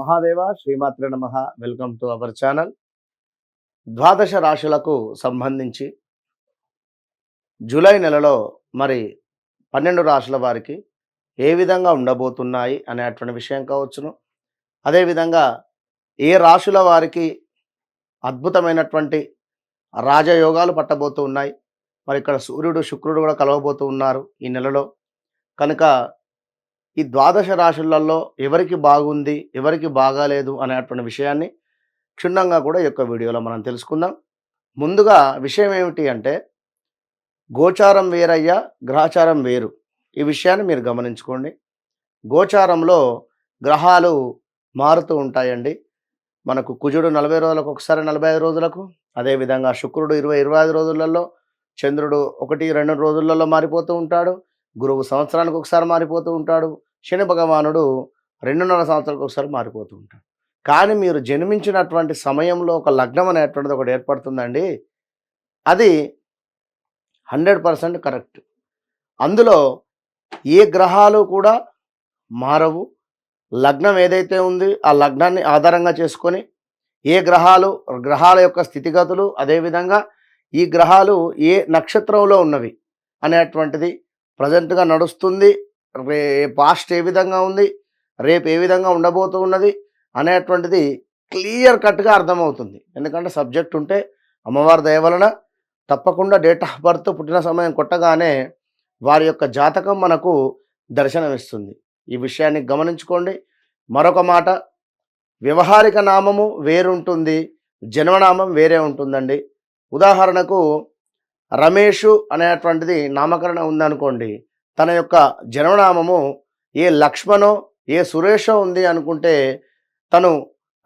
మహాదేవ శ్రీమాత్రే నమః. Welcome to our channel. ద్వాదశ రాశులకు సంబంధించి జూలై నెలలో మరి 12 రాశుల వారికి ఏ విధంగా ఉండబోతున్నాయి అనేటువంటి విషయం కావచ్చును. అదేవిధంగా ఏ రాశుల వారికి అద్భుతమైనటువంటి రాజయోగాలు పట్టబోతూ ఉన్నాయి. మరి ఇక్కడ సూర్యుడు, శుక్రుడు కూడా కలవబోతూ ఉన్నారు ఈ నెలలో. కనుక ఈ ద్వాదశ రాశులలో ఎవరికి బాగుంది, ఎవరికి బాగాలేదు అనేటువంటి విషయాన్ని క్షుణ్ణంగా కూడా ఈ యొక్క వీడియోలో మనం తెలుసుకుందాం. ముందుగా విషయం ఏమిటి అంటే, గోచారం వేరయ్యా, గ్రహచారం వేరు. ఈ విషయాన్ని మీరు గమనించుకోండి. గోచారంలో గ్రహాలు మారుతూ ఉంటాయండి. మనకు కుజుడు 40 రోజులకు ఒకసారి, 45 రోజులకు, అదేవిధంగా శుక్రుడు 20-25 రోజులలో, చంద్రుడు 1-2 రోజులలో మారిపోతూ ఉంటాడు. గురువు సంవత్సరానికి ఒకసారి మారిపోతూ ఉంటాడు. శని భగవానుడు 2.5 సంవత్సరాలకు ఒకసారి మారిపోతూ ఉంటాడు. కానీ మీరు జన్మించినటువంటి సమయంలో ఒక లగ్నం అనేటువంటిది ఒకటి ఏర్పడుతుందండి. అది 100% కరెక్ట్. అందులో ఏ గ్రహాలు కూడా మారవు. లగ్నం ఏదైతే ఉంది ఆ లగ్నాన్ని ఆధారంగా చేసుకొని ఏ గ్రహాల యొక్క స్థితిగతులు, అదేవిధంగా ఈ గ్రహాలు ఏ నక్షత్రంలో ఉన్నవి అనేటువంటిది ప్రజెంట్గా నడుస్తుంది. పాస్ట్ ఏ విధంగా ఉంది, రేపు ఏ విధంగా ఉండబోతూ ఉన్నది అనేటువంటిది క్లియర్ కట్గా అర్థమవుతుంది. ఎందుకంటే సబ్జెక్ట్ ఉంటే అమ్మవారి దయ వలన తప్పకుండా డేట్ ఆఫ్ బర్త్, పుట్టిన సమయం కొట్టగానే వారి యొక్క జాతకం మనకు దర్శనమిస్తుంది. ఈ విషయాన్ని గమనించుకోండి. మరొక మాట, వ్యవహారిక నామము వేరుంటుంది, జన్మనామం వేరే ఉంటుందండి. ఉదాహరణకు రమేషు అనేటువంటిది నామకరణం ఉందనుకోండి, తన యొక్క జన్మనామము ఏ లక్ష్మణో ఏ సురేషో ఉంది అనుకుంటే తను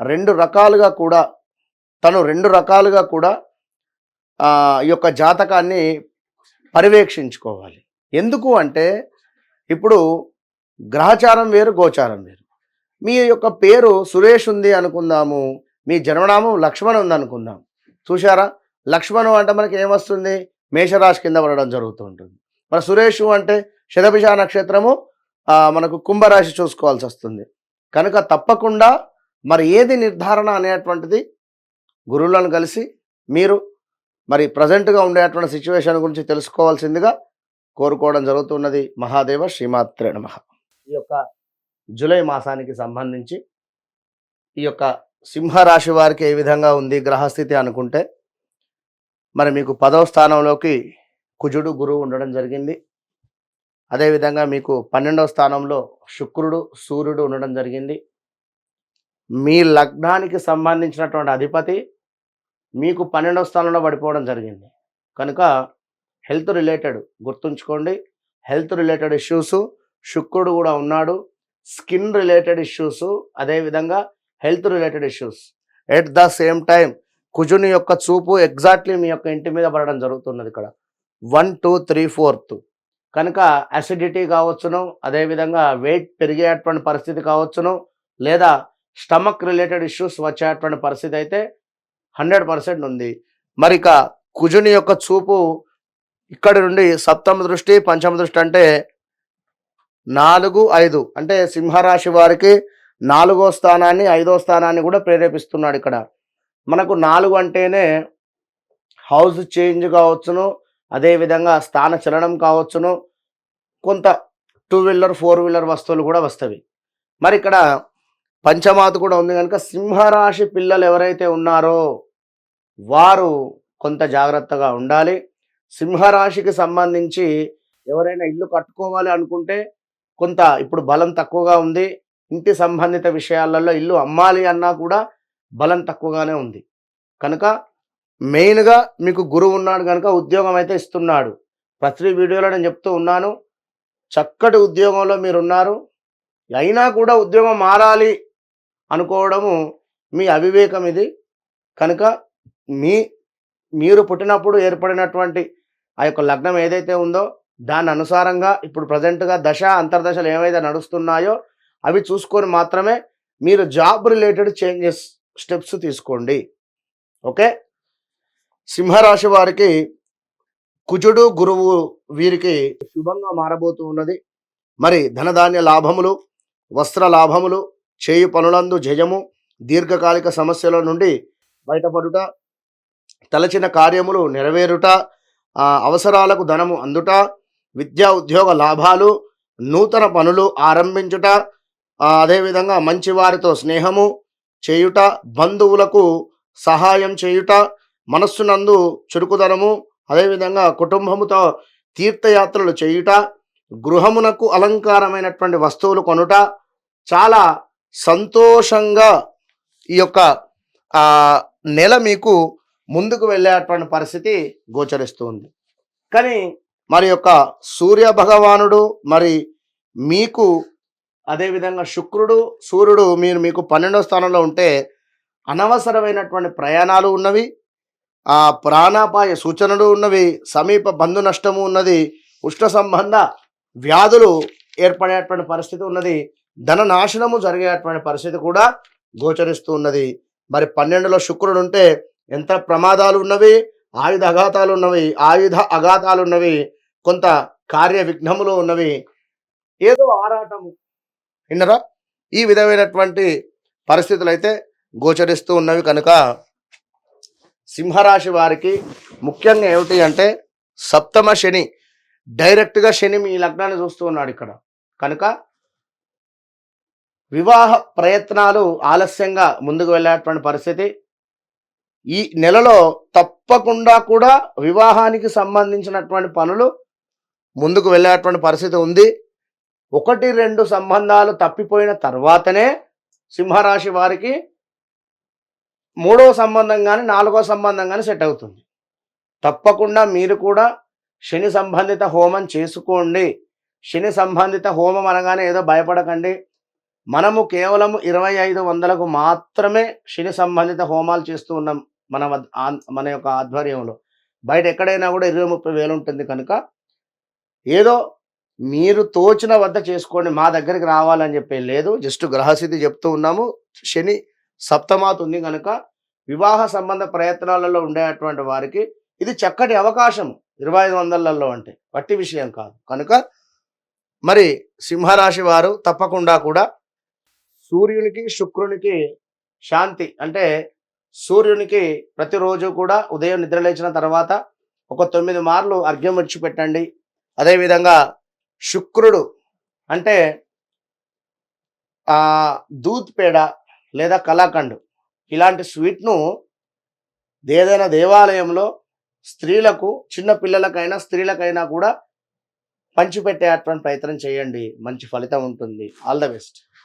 రెండు రకాలుగా కూడా ఈ యొక్క జాతకాన్ని పర్యవేక్షించుకోవాలి. ఎందుకు అంటే, ఇప్పుడు గ్రహచారం వేరు, గోచారం వేరు. మీ యొక్క పేరు సురేష్ ఉంది అనుకుందాము, మీ జన్మనామం లక్ష్మణ్ ఉంది అనుకుందాం. చూశారా, లక్ష్మణు అంటే మనకి ఏమొస్తుంది, మేషరాశి కింద పడడం జరుగుతూ ఉంటుంది. మరి సురేషు అంటే శతభిష నక్షత్రము మనకు కుంభరాశి చూసుకోవాల్సి వస్తుంది. కనుక తప్పకుండా మరి ఏది నిర్ధారణ అనేటువంటిది గురువులను కలిసి మీరు మరి ప్రజెంట్గా ఉండేటువంటి సిచ్యువేషన్ గురించి తెలుసుకోవాల్సిందిగా కోరుకోవడం జరుగుతున్నది. మహాదేవ శ్రీమాత్రే నమః. ఈ యొక్క జూలై మాసానికి సంబంధించి ఈ యొక్క సింహరాశి వారికి ఏ విధంగా ఉంది గ్రహస్థితి అనుకుంటే, మరి మీకు 10వ స్థానంలోకి కుజుడు, గురువు ఉండడం జరిగింది. అదేవిధంగా మీకు 12వ స్థానంలో శుక్రుడు, సూర్యుడు ఉండడం జరిగింది. మీ లగ్నానికి సంబంధించినటువంటి అధిపతి మీకు 12వ స్థానంలో పడిపోవడం జరిగింది. కనుక హెల్త్ రిలేటెడ్ గుర్తుంచుకోండి. హెల్త్ రిలేటెడ్ ఇష్యూస్, శుక్రుడు కూడా ఉన్నాడు. స్కిన్ రిలేటెడ్ ఇష్యూస్, అదేవిధంగా health related issues. At the same time కుజుని యొక్క చూపు ఎగ్జాక్ట్లీ మీ యొక్క ఇంటి మీద పడడం జరుగుతున్నది. ఇక్కడ 1, 2, 3, 4. కనుక అసిడిటీ కావచ్చును, అదేవిధంగా వెయిట్ పెరిగేటువంటి పరిస్థితి కావచ్చును, లేదా స్టమక్ రిలేటెడ్ ఇష్యూస్ వచ్చేటువంటి పరిస్థితి అయితే 100% ఉంది. మరి ఇక కుజుని యొక్క చూపు ఇక్కడి నుండి సప్తమ దృష్టి, పంచమ దృష్టి అంటే 4, 5 అంటే సింహరాశి వారికి 4వ స్థానాన్ని, 5వ స్థానాన్ని కూడా ప్రేరేపిస్తున్నాడు. ఇక్కడ మనకు 4 అంటేనే హౌస్ చేంజ్ కావచ్చును, అదేవిధంగా స్థాన చలనం కావచ్చును, కొంత 2 వీలర్ 4 వీలర్ వస్తువులు కూడా వస్తవి. మరి ఇక్కడ పంచమాత కూడా ఉంది. కనుక సింహరాశి పిల్లలు ఎవరైతే ఉన్నారో వారు కొంత జాగ్రత్తగా ఉండాలి. సింహరాశికి సంబంధించి ఎవరైనా ఇల్లు కట్టుకోవాలి అనుకుంటే కొంత ఇప్పుడు బలం తక్కువగా ఉంది. ఇంటి సంబంధిత విషయాలలో ఇల్లు అమ్మాలి అన్నా కూడా బలం తక్కువగానే ఉంది. కనుక మెయిన్గా మీకు గురువు ఉన్నాడు కనుక ఉద్యోగం అయితే ఇస్తున్నాడు. ప్రతి వీడియోలో నేను చెప్తూ ఉన్నాను, చక్కటి ఉద్యోగంలో మీరున్నారు. అయినా కూడా ఉద్యోగం మారాలి అనుకోవడము మీ అవివేకం ఇది. కనుక మీరు పుట్టినప్పుడు ఏర్పడినటువంటి ఆ యొక్క లగ్నం ఏదైతే ఉందో దాని అనుసారంగా ఇప్పుడు ప్రజెంట్గా దశ అంతర్దశలు ఏవైతే నడుస్తున్నాయో అవి చూసుకొని మాత్రమే మీరు జాబ్ రిలేటెడ్ స్టెప్స్ తీసుకోండి. ఓకే. సింహరాశి వారికి కుజుడు, గురువు వీరికి శుభంగా మారబోతూ ఉన్నది. మరి ధనధాన్య లాభములు, వస్త్ర లాభములు, చేయు పనులందు జయము, దీర్ఘకాలిక సమస్యల నుండి బయటపడుట, తలచిన కార్యములు నెరవేరుట, అవసరాలకు ధనము అందుట, విద్యా ఉద్యోగ లాభాలు, నూతన పనులు ఆరంభించుట, అదేవిధంగా మంచి వారితో స్నేహము చేయుట, బంధువులకు సహాయం చేయుట, మనస్సునందు చురుకుదనము, అదేవిధంగా కుటుంబముతో తీర్థయాత్రలు చేయుట, గృహమునకు అలంకారమైనటువంటి వస్తువులు కొనుట, చాలా సంతోషంగా ఈ యొక్క నెల మీకు ముందుకు వెళ్ళేటువంటి పరిస్థితి గోచరిస్తుంది. కానీ మరి యొక్క సూర్య భగవానుడు మరి మీకు అదేవిధంగా శుక్రుడు సూర్యుడు మీకు 12వ స్థానంలో ఉంటే అనవసరమైనటువంటి ప్రయాణాలు ఉన్నవి, ప్రాణాపాయ సూచనలు ఉన్నవి, సమీప బంధు నష్టము ఉన్నది, ఉష్ణ సంబంధ వ్యాధులు ఏర్పడేటువంటి పరిస్థితి ఉన్నది, ధన నాశనము జరిగేటువంటి పరిస్థితి కూడా గోచరిస్తూ ఉన్నది. మరి 12లో శుక్రుడు ఉంటే ఎంత ప్రమాదాలు ఉన్నవి, ఆయుధ అఘాతాలు ఉన్నవి, కొంత కార్య విఘ్నములు ఉన్నవి, ఏదో ఆరాటము విన్నరా, ఈ విధమైనటువంటి పరిస్థితులు అయితే గోచరిస్తూ ఉన్నవి. కనుక సింహరాశి వారికి ముఖ్యంగా ఏమిటి అంటే సప్తమ శని, డైరెక్ట్గా శని మీ లగ్నాన్ని చూస్తూ ఉన్నాడు ఇక్కడ. కనుక వివాహ ప్రయత్నాలు ఆలస్యంగా ముందుకు వెళ్ళేటువంటి పరిస్థితి, ఈ నెలలో తప్పకుండా కూడా వివాహానికి సంబంధించినటువంటి పనులు ముందుకు వెళ్ళేటువంటి పరిస్థితి ఉంది. 1-2 సంబంధాలు తప్పిపోయిన తర్వాతనే సింహరాశి వారికి 3వ సంబంధం కానీ 4వ సంబంధం కానీ సెట్ అవుతుంది. తప్పకుండా మీరు కూడా శని సంబంధిత హోమం చేసుకోండి. శని సంబంధిత హోమం అనగానే ఏదో భయపడకండి. మనము కేవలం 2500కు మాత్రమే శని సంబంధిత హోమాలు చేస్తూ ఉన్నాం మన యొక్క ఆధ్వర్యంలో. బయట ఎక్కడైనా కూడా 20-30 వేలు ఉంటుంది. కనుక ఏదో మీరు తోచిన వద్ద చేసుకోండి, మా దగ్గరికి రావాలని చెప్పే లేదు. జస్ట్ గ్రహస్థితి చెప్తూ ఉన్నాము. శని సప్తమాత్ ఉంది కనుక వివాహ సంబంధ ప్రయత్నాలలో ఉండేటువంటి వారికి ఇది చక్కటి అవకాశం. 2500లలో అంటే వట్టి విషయం కాదు. కనుక మరి సింహరాశి వారు తప్పకుండా కూడా సూర్యునికి శుక్రునికి శాంతి అంటే సూర్యునికి ప్రతిరోజు కూడా ఉదయం నిద్ర లేచిన తర్వాత ఒక 9 మార్లు అర్ఘ్యం విడిచిపెట్టండి. అదేవిధంగా శుక్రుడు అంటే దూద్ పేడ లేదా కలాకండ్ ఇలాంటి స్వీట్ను ఏదైనా దేవాలయంలో స్త్రీలకు, చిన్న పిల్లలకైనా స్త్రీలకైనా కూడా పంచిపెట్టేటువంటి ప్రయత్నం చేయండి. మంచి ఫలితం ఉంటుంది. All the best.